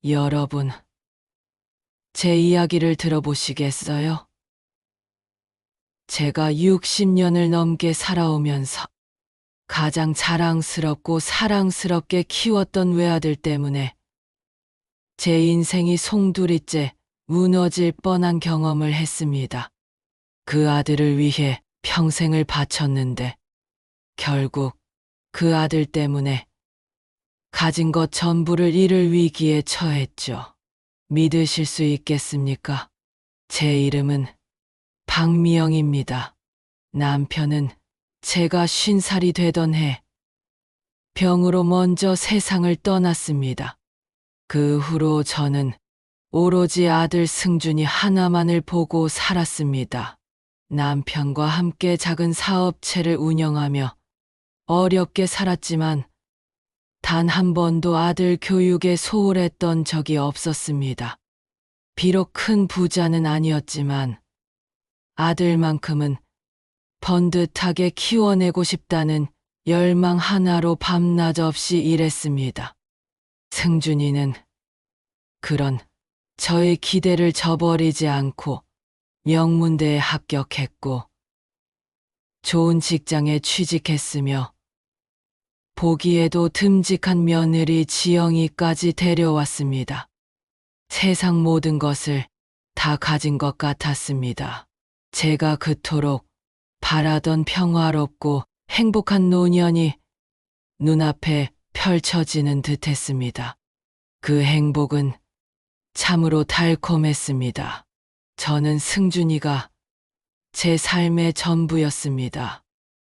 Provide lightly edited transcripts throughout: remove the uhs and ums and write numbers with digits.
여러분, 제 이야기를 들어보시겠어요? 제가 60년을 넘게 살아오면서 가장 자랑스럽고 사랑스럽게 키웠던 외아들 때문에 제 인생이 송두리째 무너질 뻔한 경험을 했습니다. 그 아들을 위해 평생을 바쳤는데 결국 그 아들 때문에 가진 것 전부를 잃을 위기에 처했죠. 믿으실 수 있겠습니까? 제 이름은 박미영입니다. 남편은 제가 50살이 되던 해 병으로 먼저 세상을 떠났습니다. 그 후로 저는 오로지 아들 승준이 하나만을 보고 살았습니다. 남편과 함께 작은 사업체를 운영하며 어렵게 살았지만 단 한 번도 아들 교육에 소홀했던 적이 없었습니다. 비록 큰 부자는 아니었지만 아들만큼은 번듯하게 키워내고 싶다는 열망 하나로 밤낮 없이 일했습니다. 승준이는 그런 저의 기대를 저버리지 않고 명문대에 합격했고 좋은 직장에 취직했으며 보기에도 듬직한 며느리 지영이까지 데려왔습니다. 세상 모든 것을 다 가진 것 같았습니다. 제가 그토록 바라던 평화롭고 행복한 노년이 눈앞에 펼쳐지는 듯했습니다. 그 행복은 참으로 달콤했습니다. 저는 승준이가 제 삶의 전부였습니다.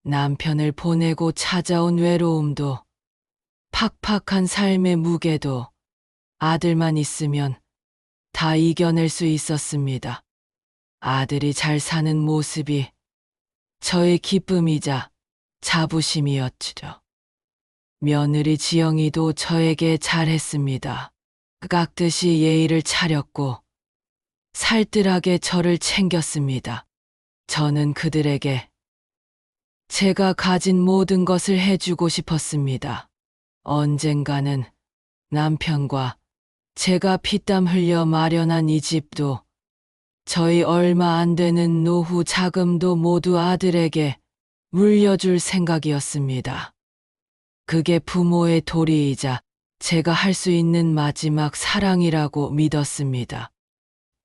남편을 보내고 찾아온 외로움도 팍팍한 삶의 무게도 아들만 있으면 다 이겨낼 수 있었습니다. 아들이 잘 사는 모습이 저의 기쁨이자 자부심이었죠. 며느리 지영이도 저에게 잘했습니다. 깍듯이 예의를 차렸고 살뜰하게 저를 챙겼습니다. 저는 그들에게 제가 가진 모든 것을 해주고 싶었습니다. 언젠가는 남편과 제가 피땀 흘려 마련한 이 집도 저희 얼마 안 되는 노후 자금도 모두 아들에게 물려줄 생각이었습니다. 그게 부모의 도리이자 제가 할 수 있는 마지막 사랑이라고 믿었습니다.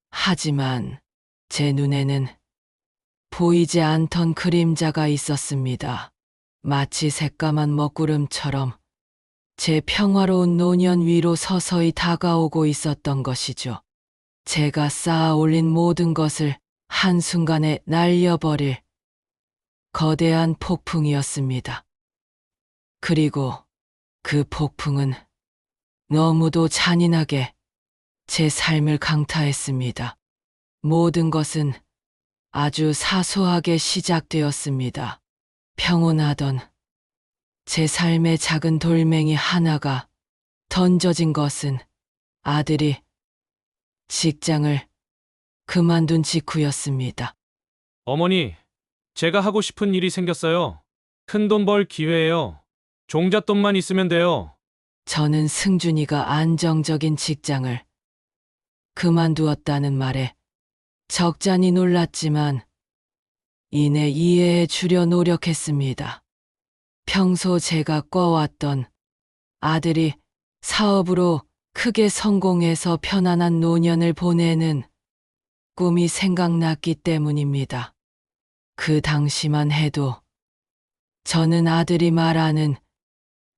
하지만 제 눈에는 보이지 않던 그림자가 있었습니다. 마치 새까만 먹구름처럼 제 평화로운 노년 위로 서서히 다가오고 있었던 것이죠. 제가 쌓아 올린 모든 것을 한순간에 날려버릴 거대한 폭풍이었습니다. 그리고 그 폭풍은 너무도 잔인하게 제 삶을 강타했습니다. 모든 것은 아주 사소하게 시작되었습니다. 평온하던 제 삶의 작은 돌멩이 하나가 던져진 것은 아들이 직장을 그만둔 직후였습니다. 어머니, 제가 하고 싶은 일이 생겼어요. 큰 돈 벌 기회예요. 종잣돈만 있으면 돼요. 저는 승준이가 안정적인 직장을 그만두었다는 말에 적잖이 놀랐지만 이내 이해해 주려 노력했습니다. 평소 제가 꿔왔던 아들이 사업으로 크게 성공해서 편안한 노년을 보내는 꿈이 생각났기 때문입니다. 그 당시만 해도 저는 아들이 말하는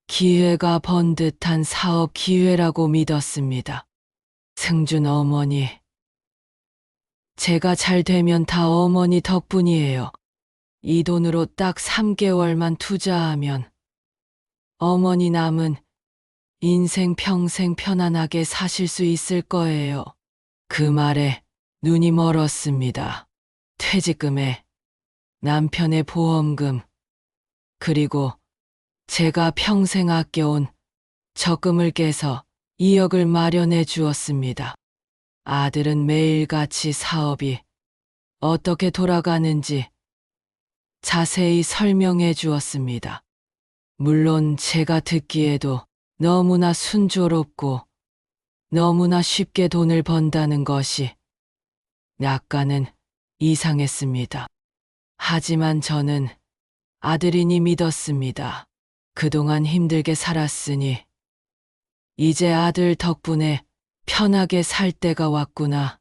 기회가 번듯한 사업 기회라고 믿었습니다. 승준 어머니, 제가 잘 되면 다 어머니 덕분이에요. 이 돈으로 딱 3개월만 투자하면 어머니 남은 인생 평생 편안하게 사실 수 있을 거예요. 그 말에 눈이 멀었습니다. 퇴직금에 남편의 보험금, 그리고 제가 평생 아껴온 적금을 깨서 2억을 마련해 주었습니다. 아들은 매일같이 사업이 어떻게 돌아가는지 자세히 설명해 주었습니다. 물론 제가 듣기에도 너무나 순조롭고 너무나 쉽게 돈을 번다는 것이 약간은 이상했습니다. 하지만 저는 아들이니 믿었습니다. 그동안 힘들게 살았으니 이제 아들 덕분에 편하게 살 때가 왔구나.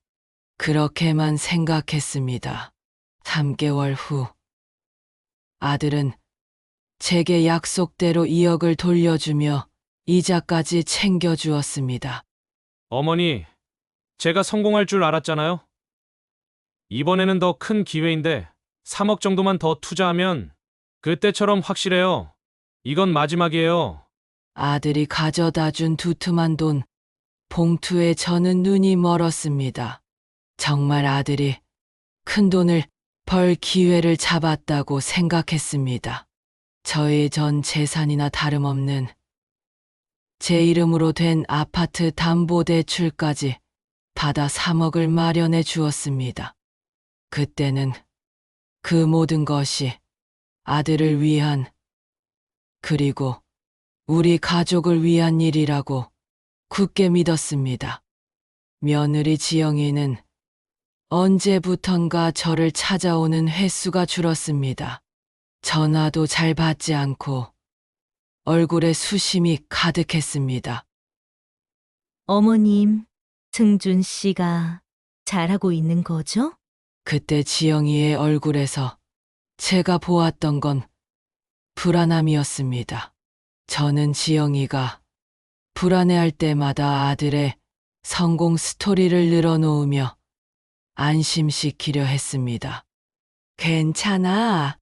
그렇게만 생각했습니다. 3개월 후 아들은 제게 약속대로 2억을 돌려주며 이자까지 챙겨주었습니다. 어머니, 제가 성공할 줄 알았잖아요. 이번에는 더 큰 기회인데 3억 정도만 더 투자하면 그때처럼 확실해요. 이건 마지막이에요. 아들이 가져다 준 두툼한 돈 봉투에 저는 눈이 멀었습니다. 정말 아들이 큰 돈을 벌 기회를 잡았다고 생각했습니다. 저의 전 재산이나 다름없는 제 이름으로 된 아파트 담보대출까지 받아 3억을 마련해 주었습니다. 그때는 그 모든 것이 아들을 위한 그리고 우리 가족을 위한 일이라고 굳게 믿었습니다. 며느리 지영이는 언제부턴가 저를 찾아오는 횟수가 줄었습니다. 전화도 잘 받지 않고 얼굴에 수심이 가득했습니다. 어머님, 승준 씨가 잘하고 있는 거죠? 그때 지영이의 얼굴에서 제가 보았던 건 불안함이었습니다. 저는 지영이가 불안해할 때마다 아들의 성공 스토리를 늘어놓으며 안심시키려 했습니다. 괜찮아.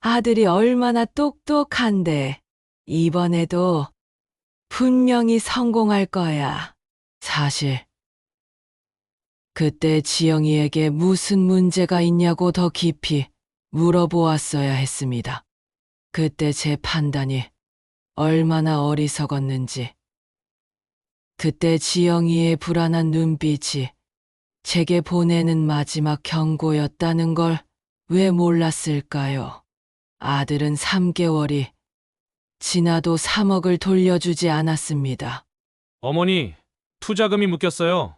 아들이 얼마나 똑똑한데. 이번에도 분명히 성공할 거야. 사실 그때 지영이에게 무슨 문제가 있냐고 더 깊이 물어보았어야 했습니다. 그때 제 판단이 얼마나 어리석었는지. 그때 지영이의 불안한 눈빛이 제게 보내는 마지막 경고였다는 걸 왜 몰랐을까요? 아들은 3개월이 지나도 3억을 돌려주지 않았습니다. 어머니, 투자금이 묶였어요.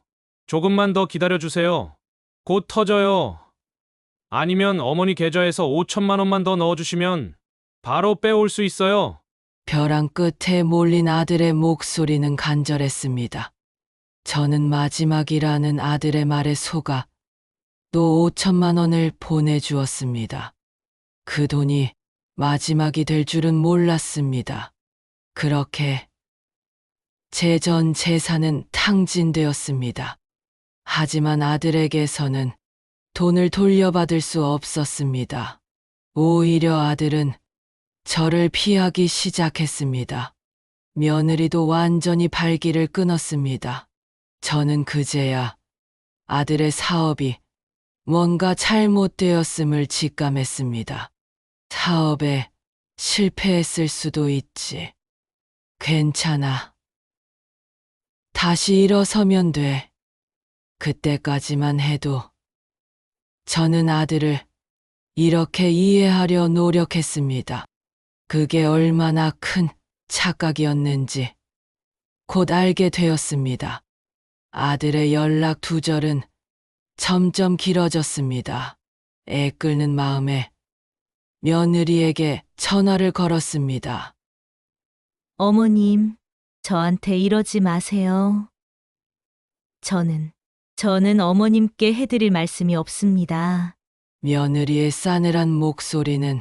조금만 더 기다려주세요. 곧 터져요. 아니면 어머니 계좌에서 5천만 원만 더 넣어주시면 바로 빼올 수 있어요. 벼랑 끝에 몰린 아들의 목소리는 간절했습니다. 저는 마지막이라는 아들의 말에 속아 또 5천만 원을 보내주었습니다. 그 돈이 마지막이 될 줄은 몰랐습니다. 그렇게 제 전 재산은 탕진되었습니다. 하지만 아들에게서는 돈을 돌려받을 수 없었습니다. 오히려 아들은 저를 피하기 시작했습니다. 며느리도 완전히 발길을 끊었습니다. 저는 그제야 아들의 사업이 뭔가 잘못되었음을 직감했습니다. 사업에 실패했을 수도 있지. 괜찮아. 다시 일어서면 돼. 그때까지만 해도 저는 아들을 이렇게 이해하려 노력했습니다. 그게 얼마나 큰 착각이었는지 곧 알게 되었습니다. 아들의 연락 두절은 점점 길어졌습니다. 애 끓는 마음에 며느리에게 전화를 걸었습니다. 어머님, 저한테 이러지 마세요. 저는 어머님께 해드릴 말씀이 없습니다. 며느리의 싸늘한 목소리는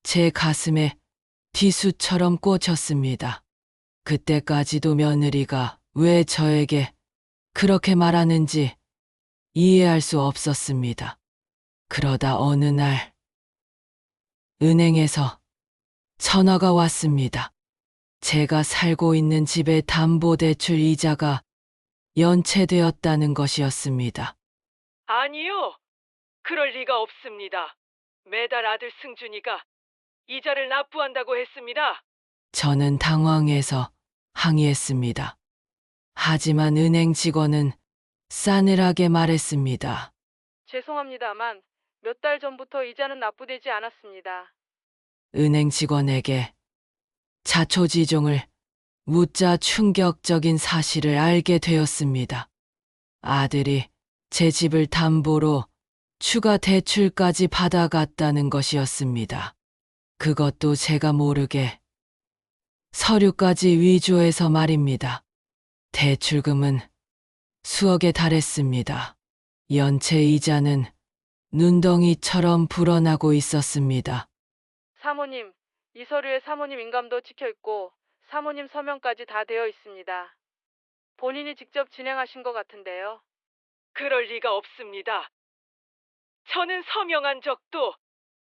제 가슴에 비수처럼 꽂혔습니다. 그때까지도 며느리가 왜 저에게 그렇게 말하는지 이해할 수 없었습니다. 그러다 어느 날 은행에서 전화가 왔습니다. 제가 살고 있는 집의 담보대출 이자가 연체되었다는 것이었습니다. 아니요. 그럴 리가 없습니다. 매달 아들 승준이가 이자를 납부한다고 했습니다. 저는 당황해서 항의했습니다. 하지만 은행 직원은 싸늘하게 말했습니다. 죄송합니다만 몇 달 전부터 이자는 납부되지 않았습니다. 은행 직원에게 자초지종을 묻자 충격적인 사실을 알게 되었습니다. 아들이 제 집을 담보로 추가 대출까지 받아갔다는 것이었습니다. 그것도 제가 모르게 서류까지 위조해서 말입니다. 대출금은 수억에 달했습니다. 연체 이자는 눈덩이처럼 불어나고 있었습니다. 사모님, 이 서류에 사모님 인감도 찍혀 있고 사모님 서명까지 다 되어 있습니다. 본인이 직접 진행하신 것 같은데요. 그럴 리가 없습니다. 저는 서명한 적도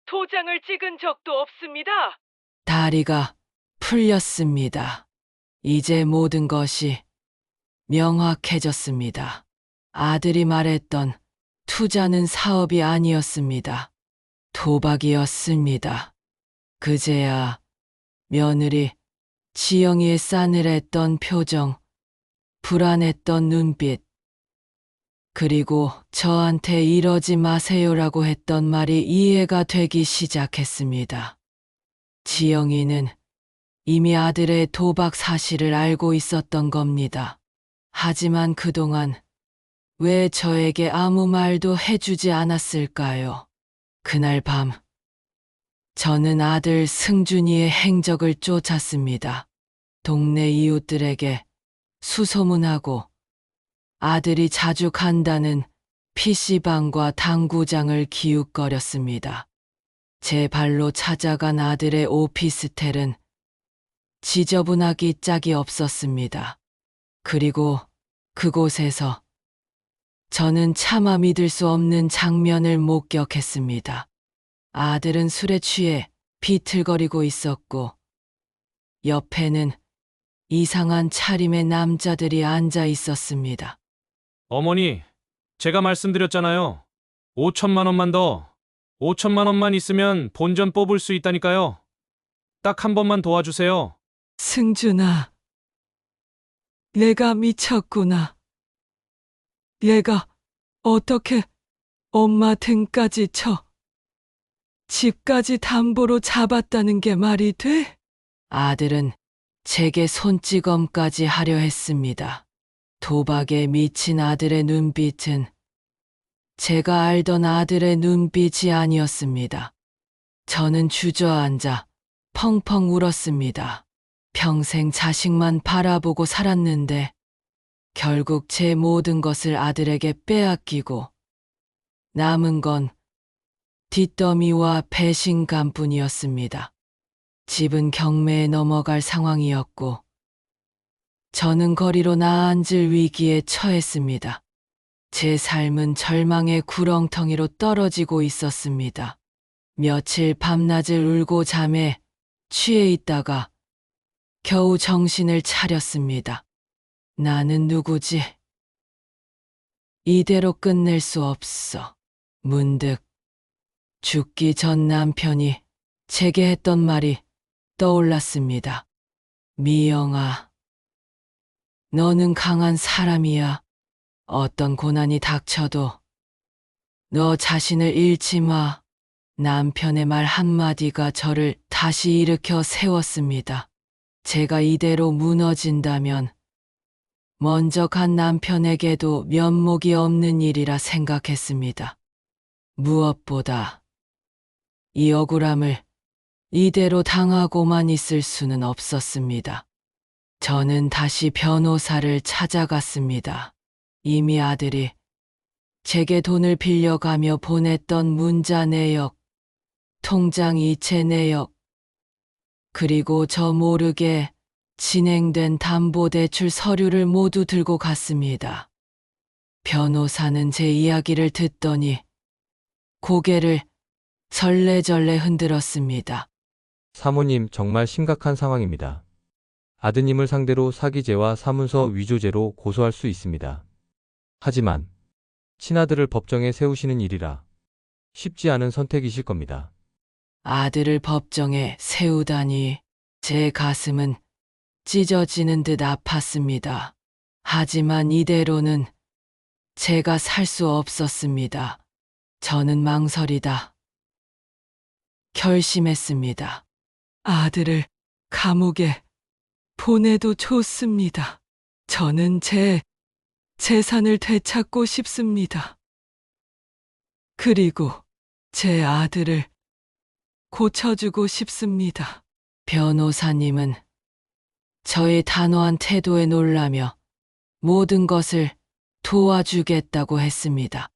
도장을 찍은 적도 없습니다. 다리가 풀렸습니다. 이제 모든 것이 명확해졌습니다. 아들이 말했던 투자는 사업이 아니었습니다. 도박이었습니다. 그제야 며느리 지영이의 싸늘했던 표정, 불안했던 눈빛, 그리고 저한테 이러지 마세요라고 했던 말이 이해가 되기 시작했습니다. 지영이는 이미 아들의 도박 사실을 알고 있었던 겁니다. 하지만 그동안 왜 저에게 아무 말도 해주지 않았을까요? 그날 밤, 저는 아들 승준이의 행적을 쫓았습니다. 동네 이웃들에게 수소문하고 아들이 자주 간다는 PC방과 당구장을 기웃거렸습니다. 제 발로 찾아간 아들의 오피스텔은 지저분하기 짝이 없었습니다. 그리고 그곳에서 저는 차마 믿을 수 없는 장면을 목격했습니다. 아들은 술에 취해 비틀거리고 있었고 옆에는 이상한 차림의 남자들이 앉아 있었습니다. 어머니, 제가 말씀드렸잖아요. 5천만 원만 더. 5천만 원만 있으면 본전 뽑을 수 있다니까요. 딱 한 번만 도와주세요. 승준아, 내가 미쳤구나. 얘가 어떻게 엄마 등까지 쳐 집까지 담보로 잡았다는 게 말이 돼? 아들은 제게 손찌검까지 하려 했습니다. 도박에 미친 아들의 눈빛은 제가 알던 아들의 눈빛이 아니었습니다. 저는 주저앉아 펑펑 울었습니다. 평생 자식만 바라보고 살았는데 결국 제 모든 것을 아들에게 빼앗기고 남은 건 뒷더미와 배신감뿐이었습니다. 집은 경매에 넘어갈 상황이었고 저는 거리로 나앉을 위기에 처했습니다. 제 삶은 절망의 구렁텅이로 떨어지고 있었습니다. 며칠 밤낮을 울고 잠에 취해 있다가 겨우 정신을 차렸습니다. 나는 누구지? 이대로 끝낼 수 없어. 문득 죽기 전 남편이 제게 했던 말이 떠올랐습니다. 미영아, 너는 강한 사람이야. 어떤 고난이 닥쳐도 너 자신을 잃지 마. 남편의 말 한마디가 저를 다시 일으켜 세웠습니다. 제가 이대로 무너진다면 먼저 간 남편에게도 면목이 없는 일이라 생각했습니다. 무엇보다 이 억울함을 이대로 당하고만 있을 수는 없었습니다. 저는 다시 변호사를 찾아갔습니다. 이미 아들이 제게 돈을 빌려가며 보냈던 문자 내역, 통장 이체 내역, 그리고 저 모르게 진행된 담보대출 서류를 모두 들고 갔습니다. 변호사는 제 이야기를 듣더니 고개를 절레절레 흔들었습니다. 사모님, 정말 심각한 상황입니다. 아드님을 상대로 사기죄와 사문서 위조죄로 고소할 수 있습니다. 하지만 친아들을 법정에 세우시는 일이라 쉽지 않은 선택이실 겁니다. 아들을 법정에 세우다니 제 가슴은 찢어지는 듯 아팠습니다. 하지만 이대로는 제가 살 수 없었습니다. 저는 망설이다 결심했습니다. 아들을 감옥에 보내도 좋습니다. 저는 제 재산을 되찾고 싶습니다. 그리고 제 아들을 고쳐주고 싶습니다. 변호사님은 저의 단호한 태도에 놀라며 모든 것을 도와주겠다고 했습니다.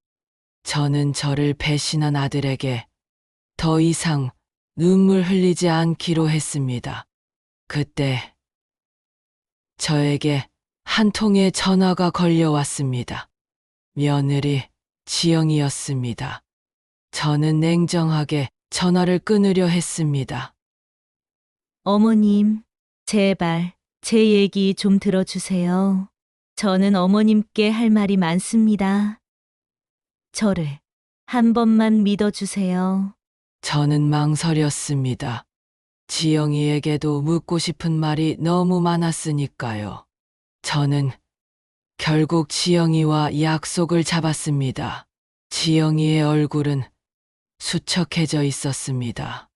저는 저를 배신한 아들에게 더 이상 눈물 흘리지 않기로 했습니다. 그때 저에게 한 통의 전화가 걸려왔습니다. 며느리 지영이었습니다. 저는 냉정하게 전화를 끊으려 했습니다. 어머님, 제발 제 얘기 좀 들어주세요. 저는 어머님께 할 말이 많습니다. 저를 한 번만 믿어주세요. 저는 망설였습니다. 지영이에게도 묻고 싶은 말이 너무 많았으니까요. 저는 결국 지영이와 약속을 잡았습니다. 지영이의 얼굴은 수척해져 있었습니다.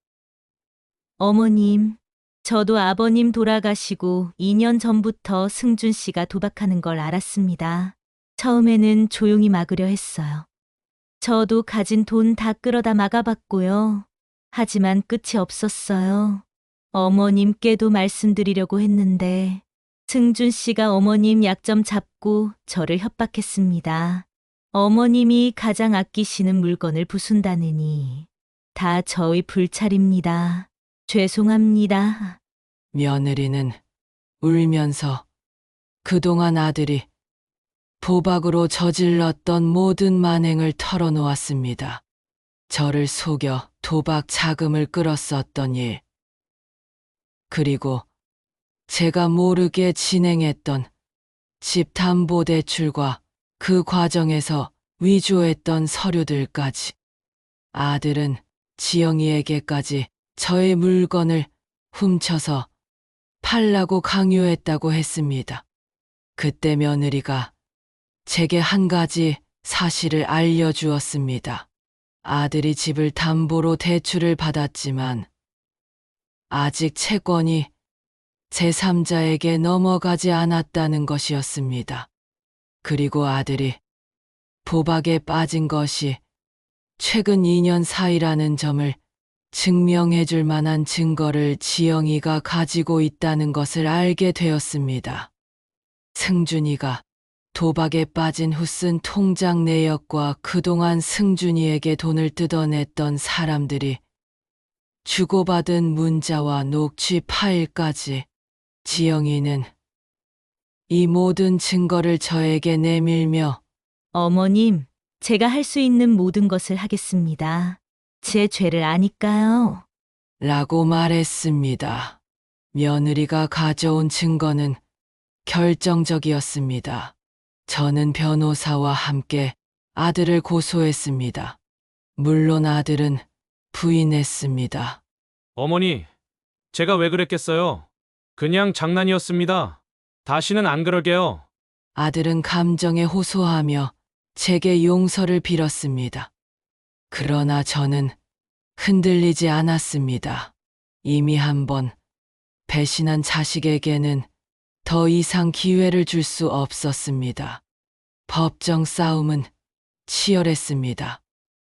어머님, 저도 아버님 돌아가시고 2년 전부터 승준 씨가 도박하는 걸 알았습니다. 처음에는 조용히 막으려 했어요. 저도 가진 돈 다 끌어다 막아봤고요. 하지만 끝이 없었어요. 어머님께도 말씀드리려고 했는데 승준 씨가 어머님 약점 잡고 저를 협박했습니다. 어머님이 가장 아끼시는 물건을 부순다느니 다 저의 불찰입니다. 죄송합니다. 며느리는 울면서 그동안 아들이 도박으로 저질렀던 모든 만행을 털어놓았습니다. 저를 속여 도박 자금을 끌었었던 일, 그리고 제가 모르게 진행했던 집담보대출과 그 과정에서 위조했던 서류들까지. 아들은 지영이에게까지 저의 물건을 훔쳐서 팔라고 강요했다고 했습니다. 그때 며느리가 제게 한 가지 사실을 알려주었습니다. 아들이 집을 담보로 대출을 받았지만 아직 채권이 제3자에게 넘어가지 않았다는 것이었습니다. 그리고 아들이 도박에 빠진 것이 최근 2년 사이라는 점을 증명해 줄 만한 증거를 지영이가 가지고 있다는 것을 알게 되었습니다. 승준이가 도박에 빠진 후 쓴 통장 내역과 그동안 승준이에게 돈을 뜯어냈던 사람들이 주고받은 문자와 녹취 파일까지. 지영이는 이 모든 증거를 저에게 내밀며 어머님, 제가 할 수 있는 모든 것을 하겠습니다. 제 죄를 아니까요. 라고 말했습니다. 며느리가 가져온 증거는 결정적이었습니다. 저는 변호사와 함께 아들을 고소했습니다. 물론 아들은 부인했습니다. 어머니, 제가 왜 그랬겠어요? 그냥 장난이었습니다. 다시는 안 그럴게요. 아들은 감정에 호소하며 제게 용서를 빌었습니다. 그러나 저는 흔들리지 않았습니다. 이미 한번 배신한 자식에게는 더 이상 기회를 줄 수 없었습니다. 법정 싸움은 치열했습니다.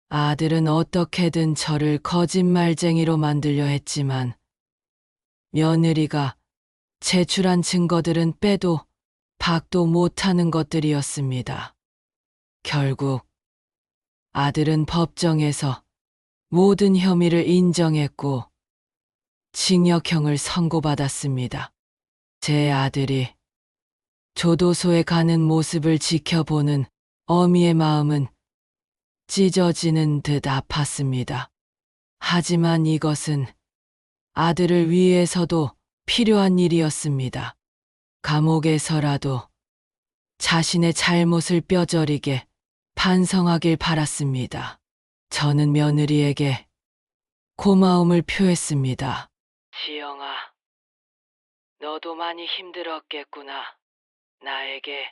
아들은 어떻게든 저를 거짓말쟁이로 만들려 했지만 며느리가 제출한 증거들은 빼도 박도 못하는 것들이었습니다. 결국 아들은 법정에서 모든 혐의를 인정했고 징역형을 선고받았습니다. 제 아들이 교도소에 가는 모습을 지켜보는 어미의 마음은 찢어지는 듯 아팠습니다. 하지만 이것은 아들을 위해서도 필요한 일이었습니다. 감옥에서라도 자신의 잘못을 뼈저리게 반성하길 바랐습니다. 저는 며느리에게 고마움을 표했습니다. 지영아, 너도 많이 힘들었겠구나. 나에게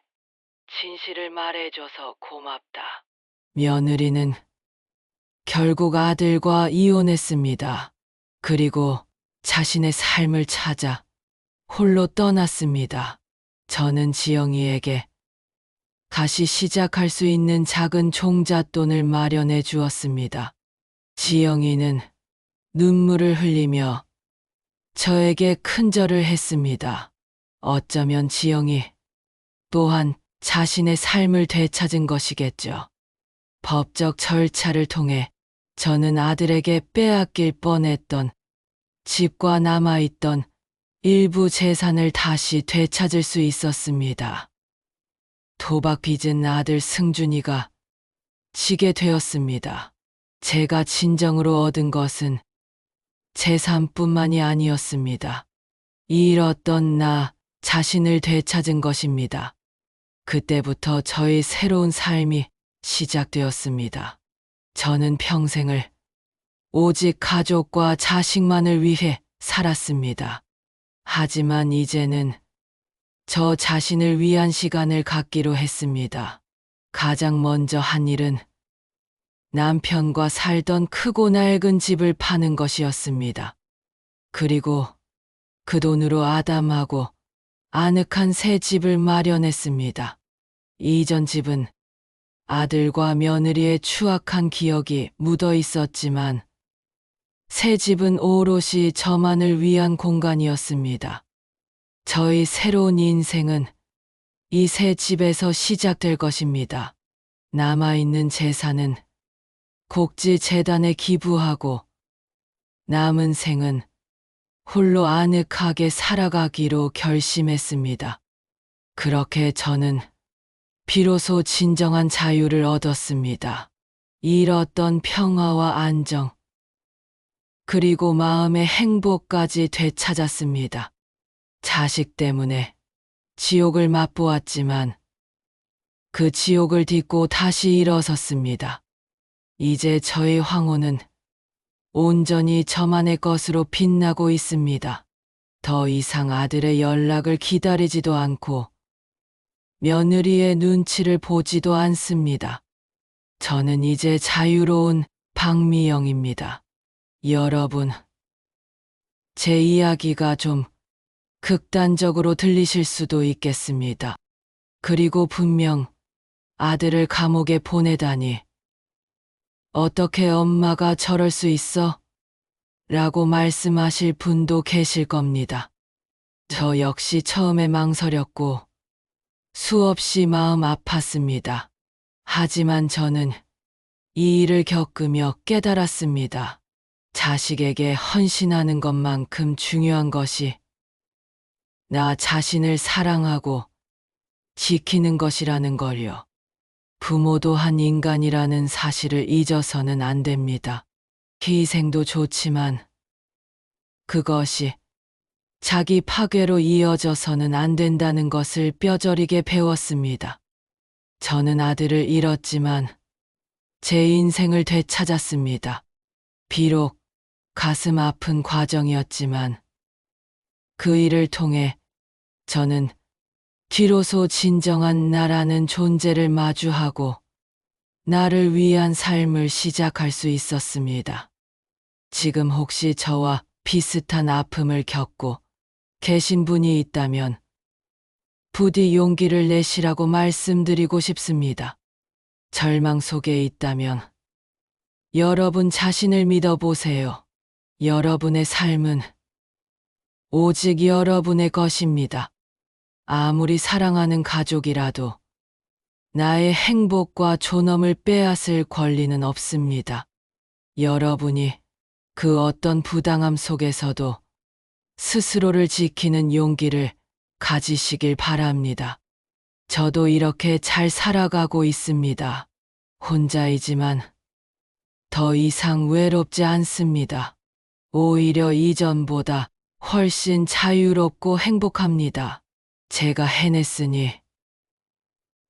진실을 말해줘서 고맙다. 며느리는 결국 아들과 이혼했습니다. 그리고 자신의 삶을 찾아 홀로 떠났습니다. 저는 지영이에게 다시 시작할 수 있는 작은 종잣돈을 마련해 주었습니다. 지영이는 눈물을 흘리며 저에게 큰절을 했습니다. 어쩌면 지영이 또한 자신의 삶을 되찾은 것이겠죠. 법적 절차를 통해 저는 아들에게 빼앗길 뻔했던 집과 남아있던 일부 재산을 다시 되찾을 수 있었습니다. 도박 빚은 아들 승준이가 지게 되었습니다. 제가 진정으로 얻은 것은 재산뿐만이 아니었습니다. 잃었던 나 자신을 되찾은 것입니다. 그때부터 저의 새로운 삶이 시작되었습니다. 저는 평생을 오직 가족과 자식만을 위해 살았습니다. 하지만 이제는 저 자신을 위한 시간을 갖기로 했습니다. 가장 먼저 한 일은 남편과 살던 크고 낡은 집을 파는 것이었습니다. 그리고 그 돈으로 아담하고 아늑한 새 집을 마련했습니다. 이전 집은 아들과 며느리의 추악한 기억이 묻어 있었지만 새 집은 오롯이 저만을 위한 공간이었습니다. 저의 새로운 인생은 이 새 집에서 시작될 것입니다. 남아있는 재산은 곡지재단에 기부하고 남은 생은 홀로 아늑하게 살아가기로 결심했습니다. 그렇게 저는 비로소 진정한 자유를 얻었습니다. 잃었던 평화와 안정, 그리고 마음의 행복까지 되찾았습니다. 자식 때문에 지옥을 맛보았지만 그 지옥을 딛고 다시 일어섰습니다. 이제 저의 황혼은 온전히 저만의 것으로 빛나고 있습니다. 더 이상 아들의 연락을 기다리지도 않고 며느리의 눈치를 보지도 않습니다. 저는 이제 자유로운 박미영입니다. 여러분, 제 이야기가 좀 극단적으로 들리실 수도 있겠습니다. 그리고 분명 아들을 감옥에 보내다니. 어떻게 엄마가 저럴 수 있어? 라고 말씀하실 분도 계실 겁니다. 저 역시 처음에 망설였고 수없이 마음 아팠습니다. 하지만 저는 이 일을 겪으며 깨달았습니다. 자식에게 헌신하는 것만큼 중요한 것이 나 자신을 사랑하고 지키는 것이라는 걸요. 부모도 한 인간이라는 사실을 잊어서는 안 됩니다. 희생도 좋지만 그것이 자기 파괴로 이어져서는 안 된다는 것을 뼈저리게 배웠습니다. 저는 아들을 잃었지만 제 인생을 되찾았습니다. 비록 가슴 아픈 과정이었지만 그 일을 통해 저는 비로소 진정한 나라는 존재를 마주하고 나를 위한 삶을 시작할 수 있었습니다. 지금 혹시 저와 비슷한 아픔을 겪고 계신 분이 있다면 부디 용기를 내시라고 말씀드리고 싶습니다. 절망 속에 있다면 여러분 자신을 믿어보세요. 여러분의 삶은 오직 여러분의 것입니다. 아무리 사랑하는 가족이라도 나의 행복과 존엄을 빼앗을 권리는 없습니다. 여러분이 그 어떤 부당함 속에서도 스스로를 지키는 용기를 가지시길 바랍니다. 저도 이렇게 잘 살아가고 있습니다. 혼자이지만 더 이상 외롭지 않습니다. 오히려 이전보다 훨씬 자유롭고 행복합니다. 제가 해냈으니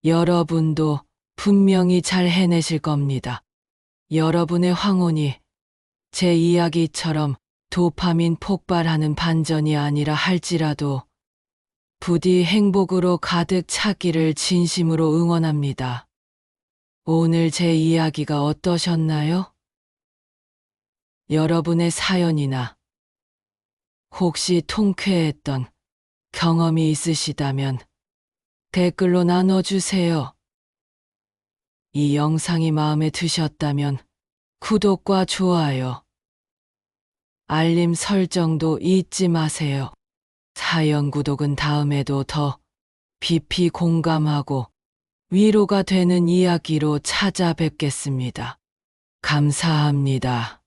여러분도 분명히 잘 해내실 겁니다. 여러분의 황혼이 제 이야기처럼 도파민 폭발하는 반전이 아니라 할지라도 부디 행복으로 가득 차기를 진심으로 응원합니다. 오늘 제 이야기가 어떠셨나요? 여러분의 사연이나 혹시 통쾌했던 경험이 있으시다면 댓글로 나눠주세요. 이 영상이 마음에 드셨다면 구독과 좋아요, 알림 설정도 잊지 마세요. 사연 구독은 다음에도 더 깊이 공감하고 위로가 되는 이야기로 찾아뵙겠습니다. 감사합니다.